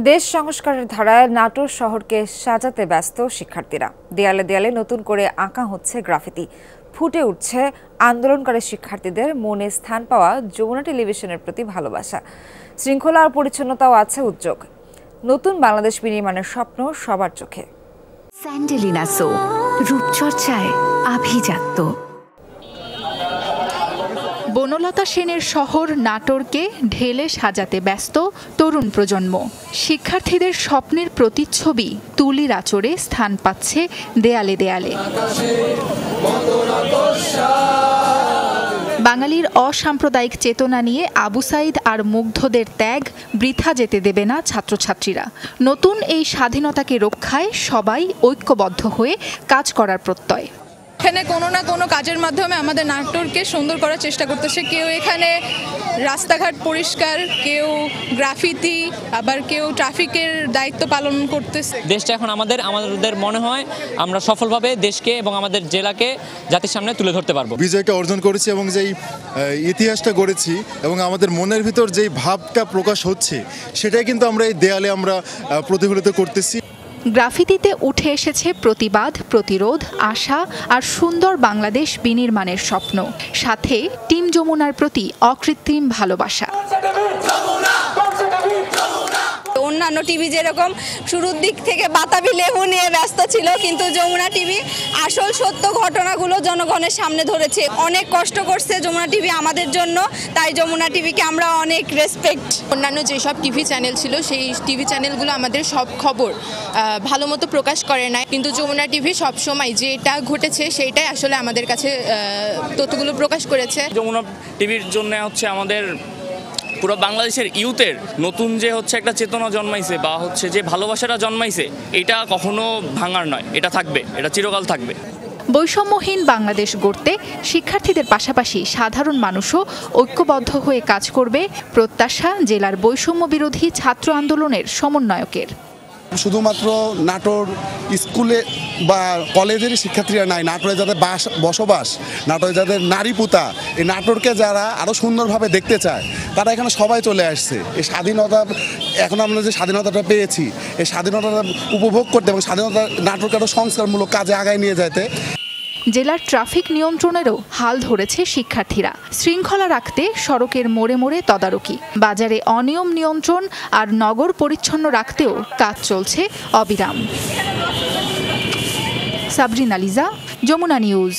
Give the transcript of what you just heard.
দেশ সংস্কারের ধারায় নাটোর শহরকে সাজাতে ব্যস্ত শিক্ষার্থীরা। দেয়ালে দেয়ালে নতুন করে আঁকা হচ্ছে গ্রাফিতি। ফুটে উঠছে আন্দোলনকারী শিক্ষার্থীদের মনে স্থান পাওয়া যমুনা টেলিভিশনের প্রতি ভালোবাসা। শৃঙ্খলা আর পরিচ্ছন্নতাও আছে উদ্যোগ। নতুন বাংলাদেশ বিনির্মাণের স্বপ্ন সবার চোখে। স্যান্ডেলিনা সো, রূপচর্চায় আভিজাত্য। বনলতা সেনের শহর নাটোরকে ঢেলে সাজাতে ব্যস্ত তরুণ প্রজন্ম। শিক্ষার্থীদের স্বপ্নের প্রতিচ্ছবি তুলির আঁচড়ে স্থান পাচ্ছে দেয়ালে দেয়ালে। বাঙালির অসাম্প্রদায়িক চেতনা নিয়ে আবু সাইদ আর মুগ্ধদের ত্যাগ বৃথা যেতে দেবে না ছাত্রছাত্রীরা। নতুন এই স্বাধীনতাকে রক্ষায় সবাই ঐক্যবদ্ধ হয়ে কাজ করার প্রত্যয়। এখানে কোনো না কোনো কাজের মাধ্যমে আমাদের নাটোরকে সুন্দর করার চেষ্টা করতেছে। কেউ এখানে রাস্তাঘাট পরিষ্কার, কেউ গ্রাফিতি, আবার কেউ ট্রাফিকের দায়িত্ব পালন করতেছে। দেশটা এখন আমাদের মনে হয় আমরা সফলভাবে দেশকে এবং আমাদের জেলাকে জাতির সামনে তুলে ধরতে পারবো। বিজয়টা অর্জন করেছি এবং যেই ইতিহাসটা গড়েছি এবং আমাদের মনের ভিতর যেই ভাবটা প্রকাশ হচ্ছে সেটাই কিন্তু আমরা এই দেয়ালে আমরা প্রতিফলিত করতেছি। গ্রাফিতিতে উঠে এসেছে প্রতিবাদ, প্রতিরোধ, আশা আর সুন্দর বাংলাদেশ বিনির্মাণের স্বপ্ন, সাথে টিম যমুনার প্রতি অকৃত্রিম ভালোবাসা। অন্যান্য টিভি যেরকম শুরুর দিক থেকে বাতাবি লেবু নিয়ে ব্যস্ত ছিল, কিন্তু যমুনা টিভি আসল সত্য ঘটনাগুলো জনগণের সামনে ধরেছে। অনেক কষ্ট করছে যমুনা টিভি আমাদের জন্য, তাই যমুনা টিভিকে আমরা অনেক রেসপেক্ট। অন্যান্য যেসব টিভি চ্যানেল ছিল সেই টিভি চ্যানেলগুলো আমাদের সব খবর ভালো মতো প্রকাশ করে না, কিন্তু যমুনা টিভি সবসময় যেটা ঘটেছে সেইটাই আসলে আমাদের কাছে তথ্যগুলো প্রকাশ করেছে। যমুনা টিভির জন্য হচ্ছে আমাদের পুরো বাংলাদেশের ইউথের নতুন যে হচ্ছে একটা চেতনা জন্মাইছে বা হচ্ছে যে ভালোবাসাটা জন্মাইছে, এটা কখনো ভাঙার নয়, এটা থাকবে, এটা চিরকাল থাকবে। বৈষম্যহীন বাংলাদেশ গড়তে শিক্ষার্থীদের পাশাপাশি সাধারণ মানুষও ঐক্যবদ্ধ হয়ে কাজ করবে, প্রত্যাশা জেলার বৈষম্য বিরোধী ছাত্র আন্দোলনের সমন্বয়কের। শুধুমাত্র নাটোর স্কুলে বা কলেজের শিক্ষার্থীরা নাই, নাটোরে যাদের বসবাস, নাটোরে যাদের নারী পুতা, এই নাটোরকে যারা আরও সুন্দরভাবে দেখতে চায় তারা এখানে সবাই চলে আসছে। এই স্বাধীনতা, এখন আমরা যে স্বাধীনতাটা পেয়েছি এই স্বাধীনতাটা উপভোগ করতে এবং স্বাধীনতা নাটোরকে আরও সংস্কারমূলক কাজে আগায় নিয়ে যেতে। জেলার ট্রাফিক নিয়ন্ত্রণেরও হাল ধরেছে শিক্ষার্থীরা। শৃঙ্খলা রাখতে সড়কের মোড়ে মোড়ে তদারকি, বাজারে অনিয়ম নিয়ন্ত্রণ আর নগর পরিচ্ছন্ন রাখতেও কাজ চলছে অবিরাম। সাবরিনা লিজা, যমুনা নিউজ।